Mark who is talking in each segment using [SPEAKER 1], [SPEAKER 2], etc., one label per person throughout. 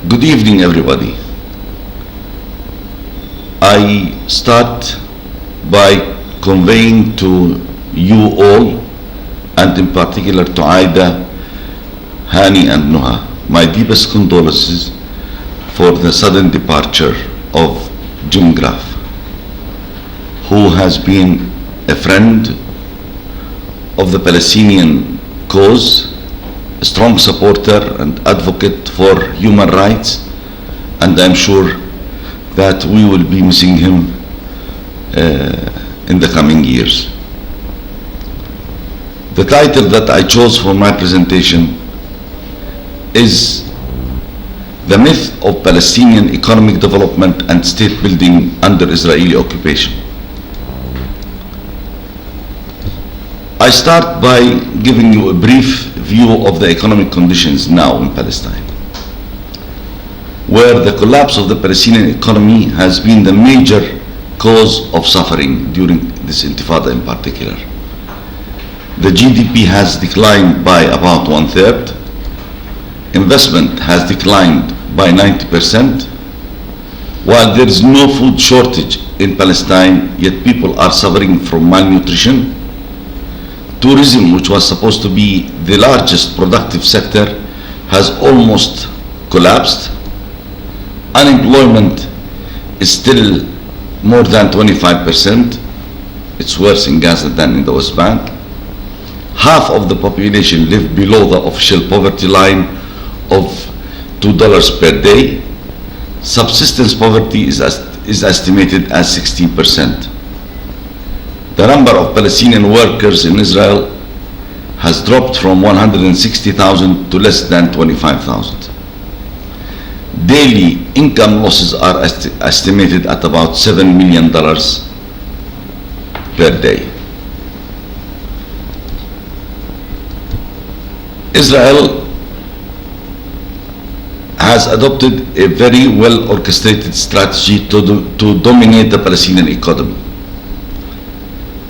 [SPEAKER 1] Good evening, everybody. I start by conveying to you all, and in particular to Aida, Hani and Noha, my deepest condolences for the sudden departure of Jim Graf, who has been a friend of the Palestinian cause, a strong supporter and advocate for human rights, and I'm sure that we will be missing him in the coming years. The title that I chose for my presentation is The Myth of Palestinian Economic Development and State Building Under Israeli Occupation. I start by giving you a brief view of the economic conditions now in Palestine, where the collapse of the Palestinian economy has been the major cause of suffering during this intifada in particular. The GDP has declined by about 1/3. Investment has declined by 90%. While there is no food shortage in Palestine, yet people are suffering from malnutrition. Tourism, which was supposed to be the largest productive sector, has almost collapsed. Unemployment is still more than 25%. It's worse in Gaza than in the West Bank. Half of the population live below the official poverty line of $2 per day. Subsistence poverty is estimated as 16%. The number of Palestinian workers in Israel has dropped from 160,000 to less than 25,000. Daily income losses are estimated at about $7 million per day. Israel has adopted a very well orchestrated strategy to dominate the Palestinian economy.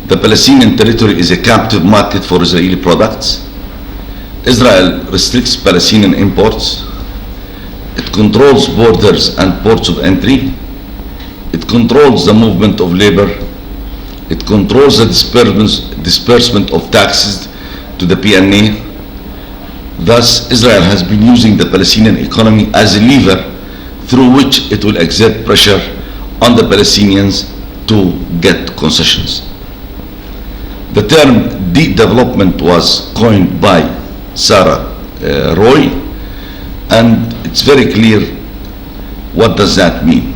[SPEAKER 1] The Palestinian territory is a captive market for Israeli products. Israel restricts Palestinian imports. It controls borders and ports of entry. It controls the movement of labor. It controls the disbursement of taxes to the PNA. Thus, Israel has been using the Palestinian economy as a lever through which it will exert pressure on the Palestinians to get concessions. The term de-development was coined by Sarah Roy, and it's very clear what does that mean.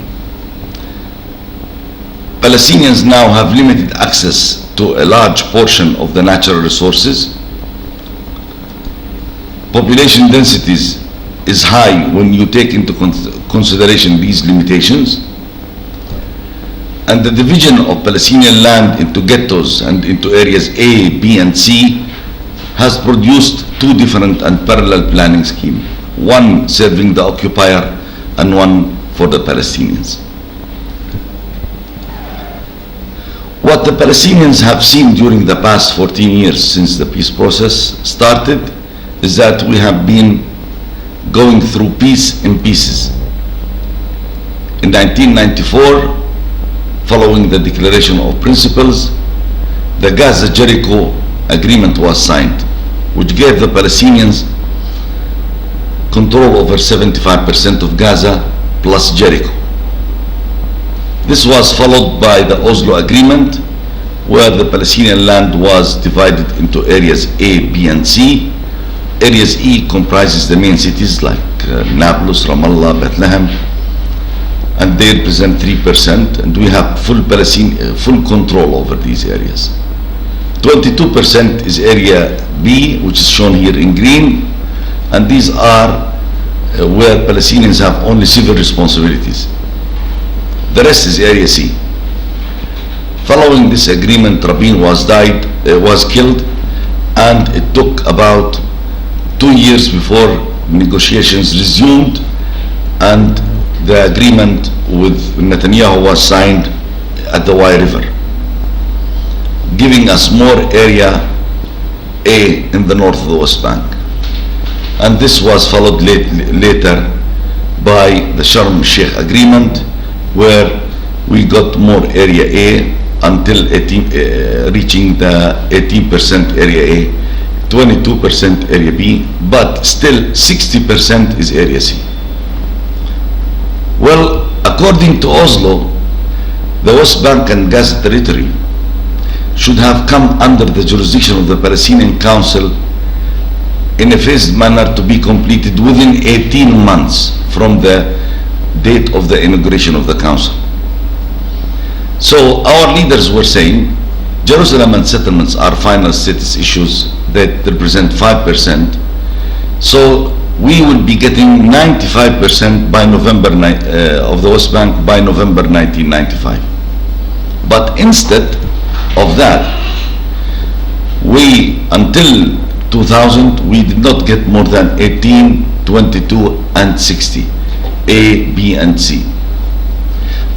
[SPEAKER 1] Palestinians now have limited access to a large portion of the natural resources. Population densities is high when you take into consideration these limitations. And the division of Palestinian land into ghettos and into areas A, B, and C has produced two different and parallel planning schemes, one serving the occupier and one for the Palestinians. What the Palestinians have seen during the past 14 years since the peace process started is that we have been going through peace in pieces. In 1994, following the Declaration of Principles, the Gaza-Jericho Agreement was signed, which gave the Palestinians control over 75% of Gaza plus Jericho. This was followed by the Oslo Agreement, where the Palestinian land was divided into areas A, B, and C. Areas E comprises the main cities like Nablus, Ramallah, Bethlehem, and they represent 3%, and we have full control over these areas. 22% is area B, which is shown here in green, and these are where Palestinians have only civil responsibilities. The rest is area C. Following this agreement, Rabin was killed, and it took about 2 years before negotiations resumed, and the agreement with Netanyahu was signed at the Y River, giving us more area A in the north of the West Bank. And this was followed later by the Sharm Sheikh agreement, where we got more area A until reaching the 18% area A, 22% area B, but still 60% is area C. Well, according to Oslo, the West Bank and Gaza territory should have come under the jurisdiction of the Palestinian Council in a phased manner to be completed within 18 months from the date of the inauguration of the Council. So our leaders were saying Jerusalem and settlements are final status issues that represent 5%. So we will be getting 95% by November of the West Bank by November 1995. But instead of that, we, until 2000, we did not get more than 18, 22, and 60, A, B, and C.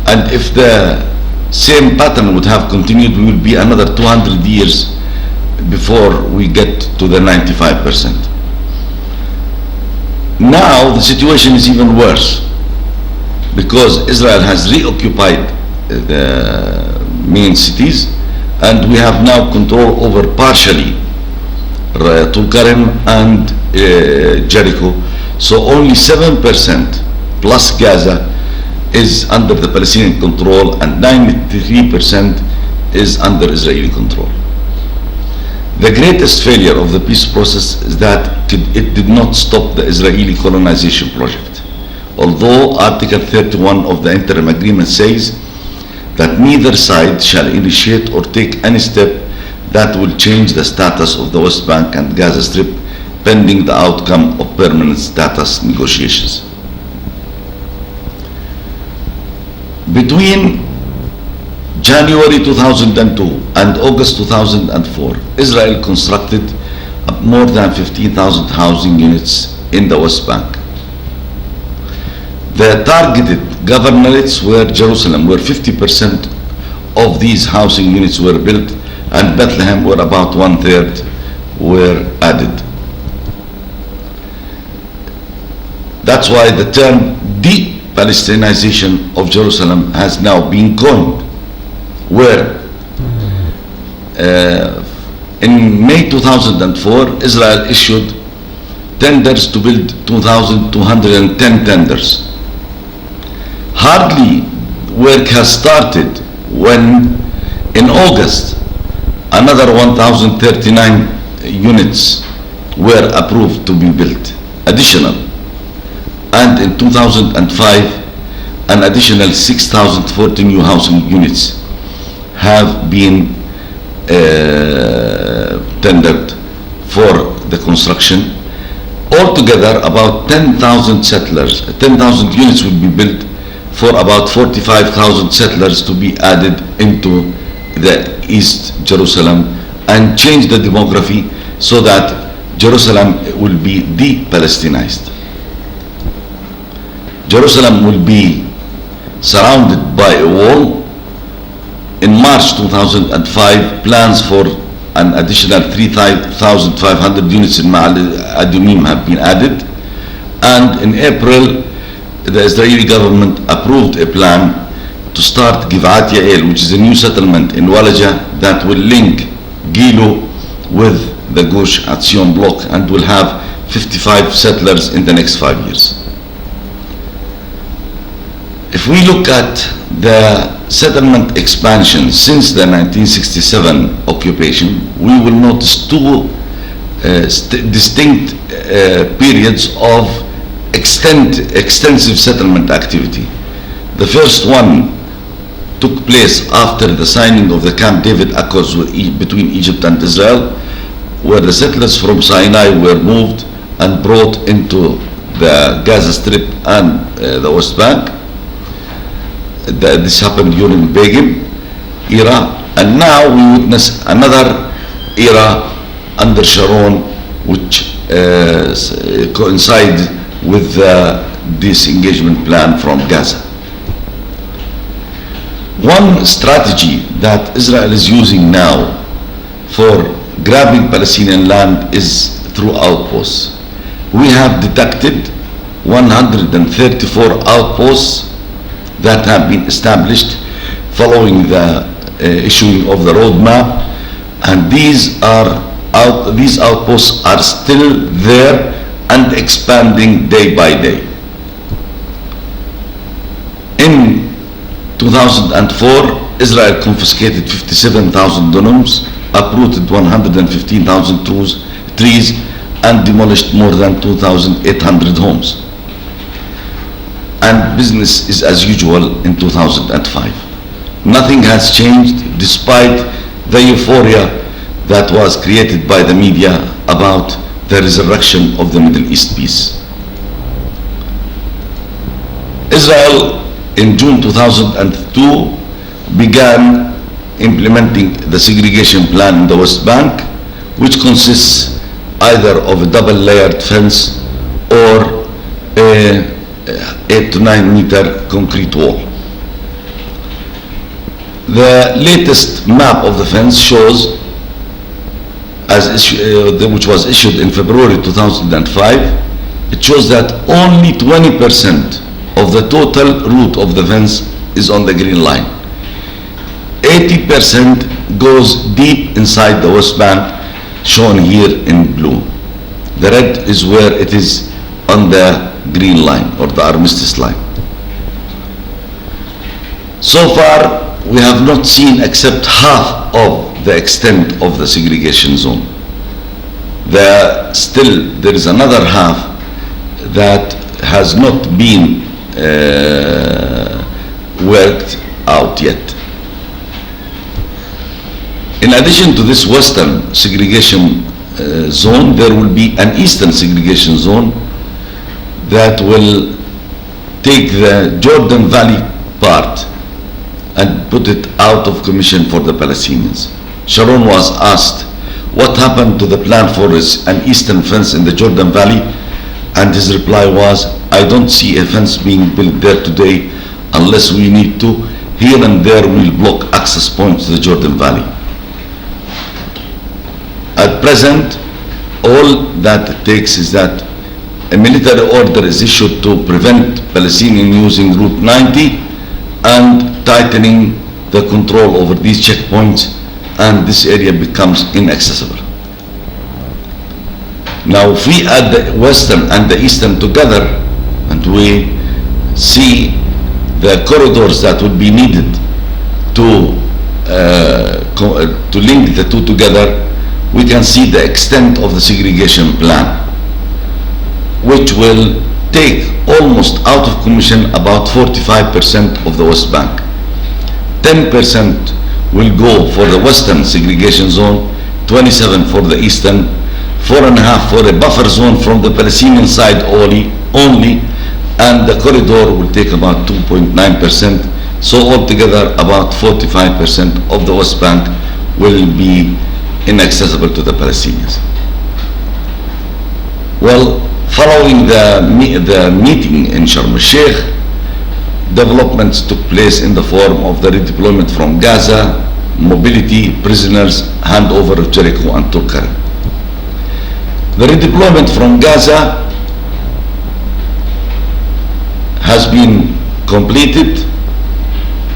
[SPEAKER 1] And if the same pattern would have continued, we will be another 200 years before we get to the 95%. Now the situation is even worse, because Israel has reoccupied the main cities, and we have now control over partially Tulkarem and Jericho. So only 7% plus Gaza is under the Palestinian control, and 93% is under Israeli control. The greatest failure of the peace process is that it did not stop the Israeli colonization project. Although Article 31 of the interim agreement says that neither side shall initiate or take any step that will change the status of the West Bank and Gaza Strip pending the outcome of permanent status negotiations. Between January 2002 and August 2004, Israel constructed more than 15,000 housing units in the West Bank. The targeted governorates were Jerusalem, where 50% of these housing units were built, and Bethlehem, where about 1/3 were added. That's why the term de-Palestinization of Jerusalem has now been coined, where in May 2004, Israel issued tenders to build 2,210 tenders. Hardly work has started when in August another 1,039 units were approved to be built, additional. And in 2005, an additional 6,040 new housing units have been tendered for the construction. Altogether, about 10,000 units will be built for about 45,000 settlers to be added into the East Jerusalem and change the demography so that Jerusalem will be de-Palestinized. Jerusalem will be surrounded by a wall. In March 2005, plans for an additional 3,500 units in Ma'al Adunim have been added, and in April the Israeli government approved a plan to start Givat Yael, which is a new settlement in Walaja that will link Gilo with the Gush Atzion block and will have 55 settlers in the next 5 years. If we look at the settlement expansion since the 1967 occupation, we will notice two distinct periods of extensive settlement activity. The first one took place after the signing of the Camp David Accords between Egypt and Israel, where the settlers from Sinai were moved and brought into the Gaza Strip and the West Bank. This happened during Begin era, and now we witness another era under Sharon, which coincides with the disengagement plan from Gaza. One strategy that Israel is using now for grabbing Palestinian land is through outposts. We have detected 134 outposts that have been established following the issuing of the roadmap, and these outposts are still there and expanding day by day. In 2004, Israel confiscated 57,000 dunums, uprooted 115,000 trees, and demolished more than 2,800 homes. And business is as usual in 2005. Nothing has changed despite the euphoria that was created by the media about the resurrection of the Middle East peace. Israel in June 2002 began implementing the segregation plan in the West Bank, which consists either of a double-layered fence or a 8 to 9 meter concrete wall. The latest map of the fence shows, which was issued in February 2005, it shows that only 20% of the total route of the fence is on the green line. 80% goes deep inside the West Bank, shown here in blue. The red is where it is on the green line or the armistice line. So far, we have not seen except half of the extent of the segregation zone. There is another half that has not been worked out yet. In addition to this western segregation zone, there will be an eastern segregation zone that will take the Jordan Valley part and put it out of commission for the Palestinians. Sharon was asked what happened to the plan for an eastern fence in the Jordan Valley, and his reply was, I don't see a fence being built there today unless we need to. Here and there we'll block access points to the Jordan Valley. At present, all that it takes is that a military order is issued to prevent Palestinians using Route 90 and tightening the control over these checkpoints, and this area becomes inaccessible. Now, if we add the western and the eastern together and we see the corridors that would be needed to link the two together, we can see the extent of the segregation plan, which will take almost out of commission about 45% of the West Bank. 10% will go for the western segregation zone, 27% for the eastern, 4.5% for a buffer zone from the Palestinian side only, and the corridor will take about 2.9%. So altogether, about 45% of the West Bank will be inaccessible to the Palestinians. Well, following the meeting in Sharm el-Sheikh, developments took place in the form of the redeployment from Gaza, mobility, prisoners, handover of Jericho and Turkey. The redeployment from Gaza has been completed,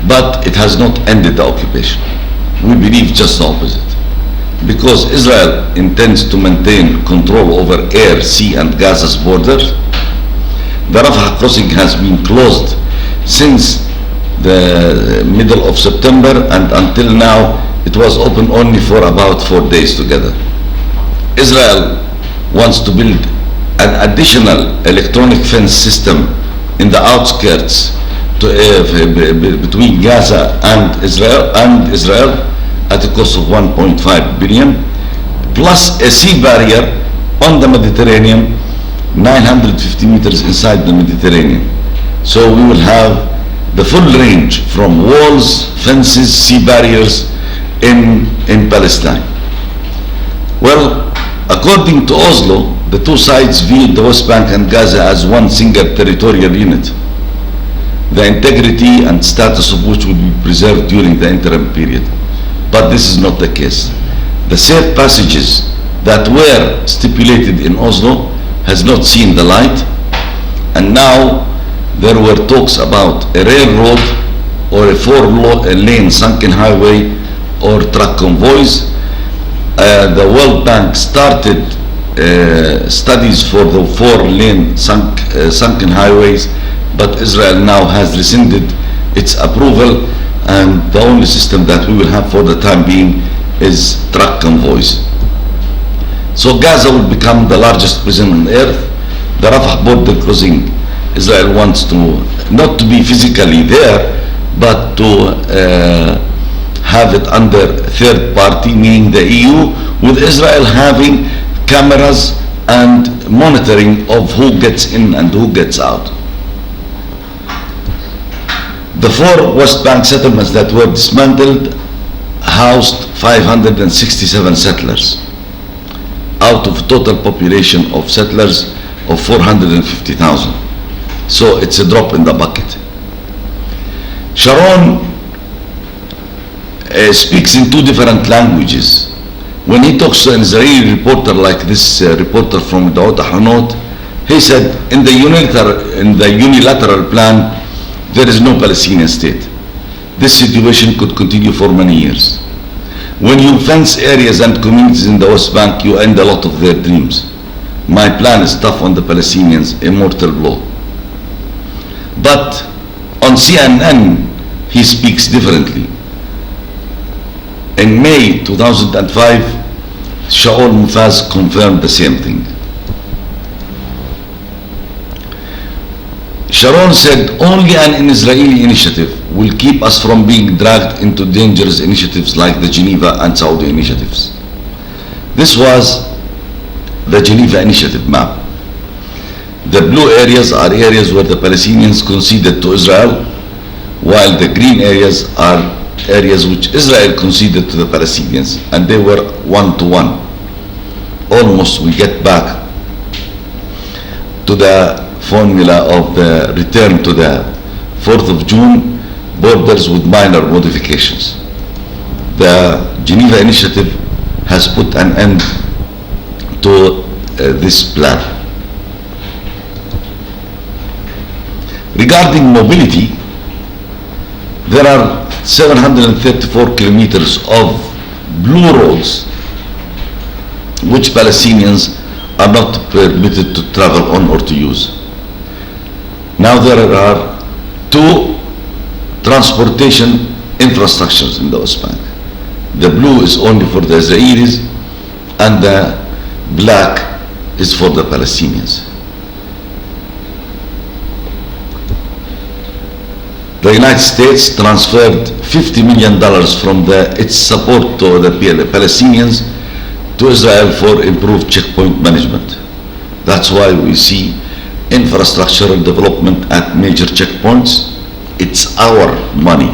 [SPEAKER 1] but it has not ended the occupation. We believe just the opposite. Because Israel intends to maintain control over air, sea, and Gaza's borders, the Rafah crossing has been closed since the middle of September, and until now it was open only for about 4 days together. Israel wants to build an additional electronic fence system in the outskirts between Gaza and Israel at a cost of 1.5 billion, plus a sea barrier on the Mediterranean, 950 meters inside the Mediterranean. So we will have the full range from walls, fences, sea barriers in Palestine. Well, according to Oslo, the two sides viewed the West Bank and Gaza as one single territorial unit, the integrity and status of which will be preserved during the interim period. But this is not the case. The safe passages that were stipulated in Oslo has not seen the light, And now there were talks about a railroad or a four-lane sunken highway or truck convoys. The World Bank started studies for the four-lane sunken highways, but Israel now has rescinded its approval, and the only system that we will have for the time being is truck convoys. So Gaza will become the largest prison on earth. The Rafah border crossing, Israel wants to not to be physically there, but to have it under third party, meaning the EU, with Israel having cameras and monitoring of who gets in and who gets out. The four West Bank settlements that were dismantled housed 567 settlers out of total population of settlers of 450,000. So it's a drop in the bucket. Sharon speaks in two different languages. When he talks to an Israeli reporter like this reporter from Daot Hanot, he said in the unilateral plan there is no Palestinian state. This situation could continue for many years. When you fence areas and communities in the West Bank, you end a lot of their dreams. My plan is tough on the Palestinians, a mortal blow. But on CNN, he speaks differently. In May 2005, Shaul Mufaz confirmed the same thing. Sharon said only an Israeli initiative will keep us from being dragged into dangerous initiatives like the Geneva and Saudi initiatives. This was the Geneva Initiative Map. The blue areas are areas where the Palestinians conceded to Israel, while the green areas are areas which Israel conceded to the Palestinians, and they were 1-to-1. Almost we get back to the formula of the return to the 4th of June borders with minor modifications. The Geneva Initiative has put an end to this plan. Regarding mobility, there are 734 kilometers of blue roads which Palestinians are not permitted to travel on or to use. Now there are two transportation infrastructures in the West Bank. The blue is only for the Israelis and the black is for the Palestinians. The United States transferred $50 million from its support to the Palestinians to Israel for improved checkpoint management. That's why we see infrastructural development at major checkpoints. It's our money.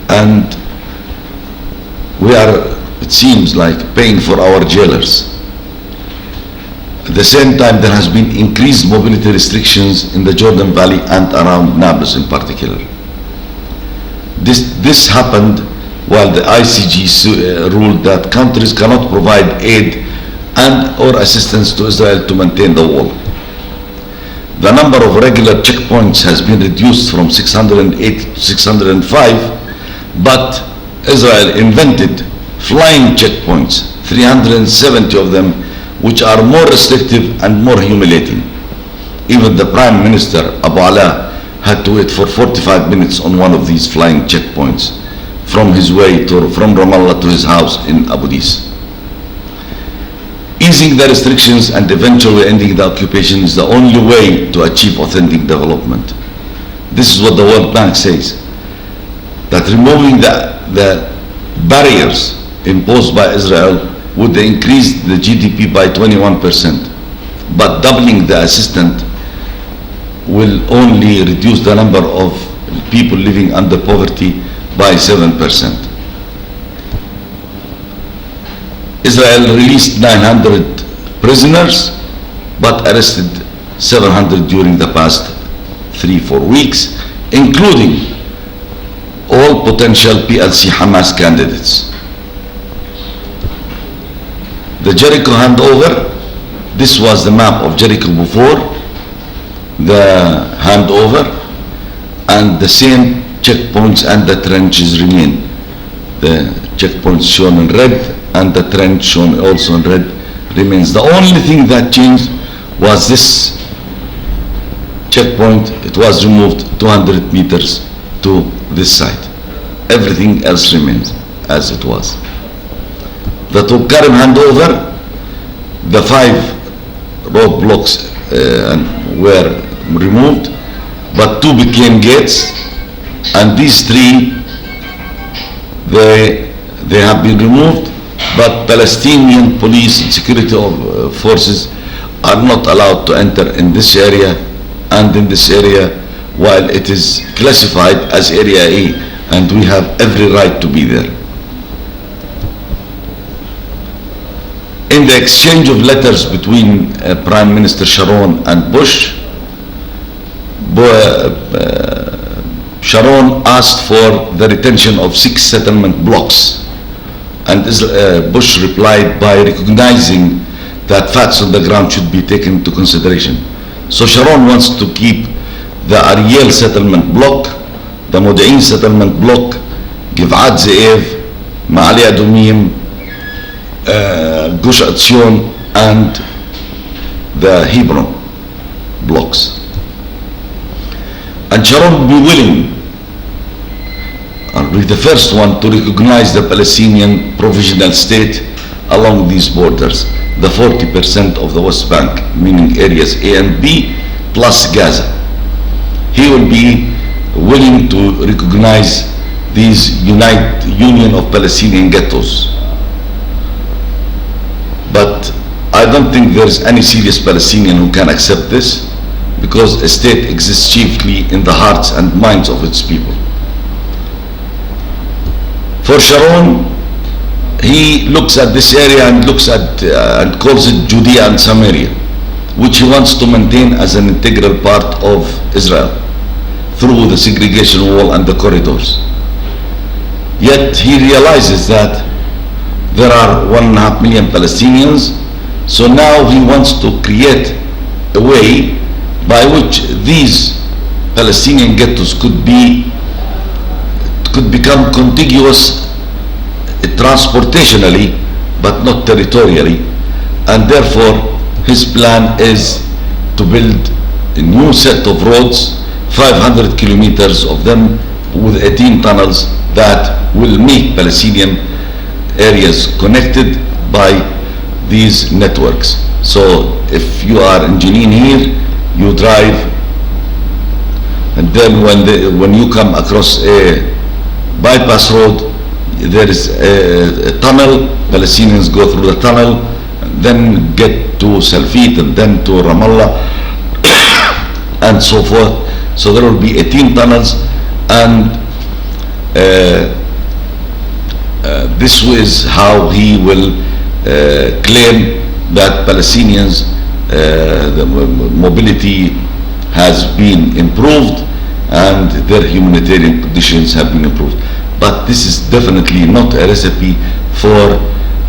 [SPEAKER 1] And we are, it seems like, paying for our jailers. At the same time, there has been increased mobility restrictions in the Jordan Valley and around Nablus in particular. This happened while the ICJ ruled that countries cannot provide aid and or assistance to Israel to maintain the wall. The number of regular checkpoints has been reduced from 608 to 605, but Israel invented flying checkpoints, 370 of them, which are more restrictive and more humiliating. Even the Prime Minister, Abu Ala, had to wait for 45 minutes on one of these flying checkpoints from Ramallah to his house in Abu Dis. Easing the restrictions and eventually ending the occupation is the only way to achieve authentic development. This is what the World Bank says, that removing the barriers imposed by Israel would increase the GDP by 21%, but doubling the assistance will only reduce the number of people living under poverty by 7%. Israel released 900 prisoners, but arrested 700 during the past 3-4 weeks, including all potential PLC Hamas candidates. The Jericho Handover, this was the map of Jericho before. the handover, and the same checkpoints and the trenches remain. The checkpoints shown in red and the trench shown also in red remains. The only thing that changed was this checkpoint. It was removed 200 meters to this side. Everything else remains as it was. The Tulkarem handover, the 5 roadblocks were removed, but 2 became gates, and these 3 they have been removed, but Palestinian police and security forces are not allowed to enter in this area and in this area, while it is classified as Area A, and we have every right to be there. In the exchange of letters between Prime Minister Sharon and Bush, Sharon asked for the retention of 6 settlement blocks, and Bush replied by recognizing that facts on the ground should be taken into consideration. So Sharon wants to keep the Ariel settlement block, the Modi'in settlement block, Giv'at Ze'ev, Ma'ali Adumim, Gush Atzion, and the Hebron blocks. And Sharon will be willing, and be the first one to recognize the Palestinian provisional state along these borders, the 40% of the West Bank, meaning areas A and B, plus Gaza. He will be willing to recognize these union of Palestinian ghettos. But I don't think there is any serious Palestinian who can accept this, because a state exists chiefly in the hearts and minds of its people. For Sharon, he looks at this area and looks at and calls it Judea and Samaria, which he wants to maintain as an integral part of Israel through the segregation wall and the corridors. Yet he realizes that there are 1.5 million Palestinians, so now he wants to create a way by which these Palestinian ghettos could become contiguous transportationally but not territorially, and therefore his plan is to build a new set of roads, 500 kilometers of them with 18 tunnels that will make Palestinian areas connected by these networks. So if you are in Jenin here, you drive, and then when you come across a bypass road, there is a tunnel. Palestinians go through the tunnel, and then get to Salfit, and then to Ramallah, and so forth. So there will be 18 tunnels, and this is how he will claim that Palestinians, the mobility has been improved and their humanitarian conditions have been improved. But this is definitely not a recipe for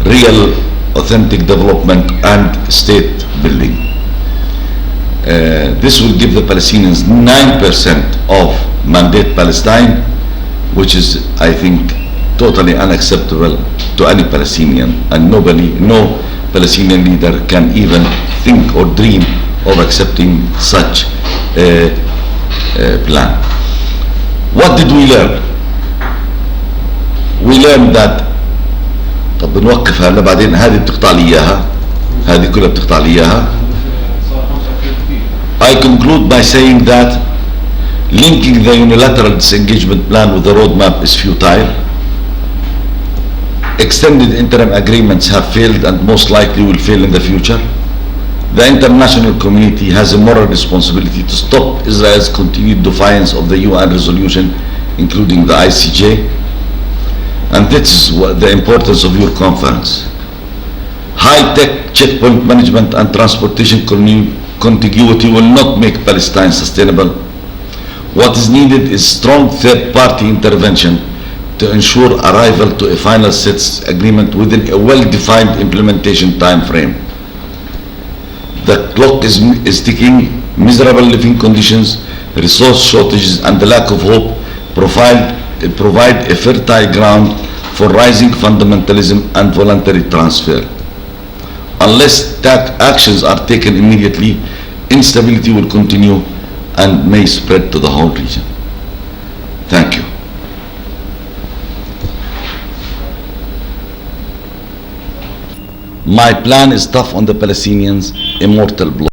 [SPEAKER 1] real authentic development and state building. This will give the Palestinians 9% of mandate Palestine, which is, I think, totally unacceptable to any Palestinian, and no Palestinian leader can even think or dream of accepting such a plan. What did we learn? We learned that طب بنوقف هلا بعدين هذه بتقطع لي اياها، هذه كلها بتقطع لي اياها. I conclude by saying that linking the unilateral disengagement plan with the roadmap is futile. Extended interim agreements have failed and most likely will fail in the future. The international community has a moral responsibility to stop Israel's continued defiance of the UN resolution, including the ICJ. And this is the importance of your conference. High-tech checkpoint management and transportation contiguity will not make Palestine sustainable. What is needed is strong third-party intervention to ensure arrival to a final status agreement within a well-defined implementation time frame. The clock is ticking. Miserable living conditions, resource shortages, and the lack of hope provide a fertile ground for rising fundamentalism and voluntary transfer. Unless actions are taken immediately, instability will continue and may spread to the whole region. Thank you. My plan is tough on the Palestinians, immortal blow.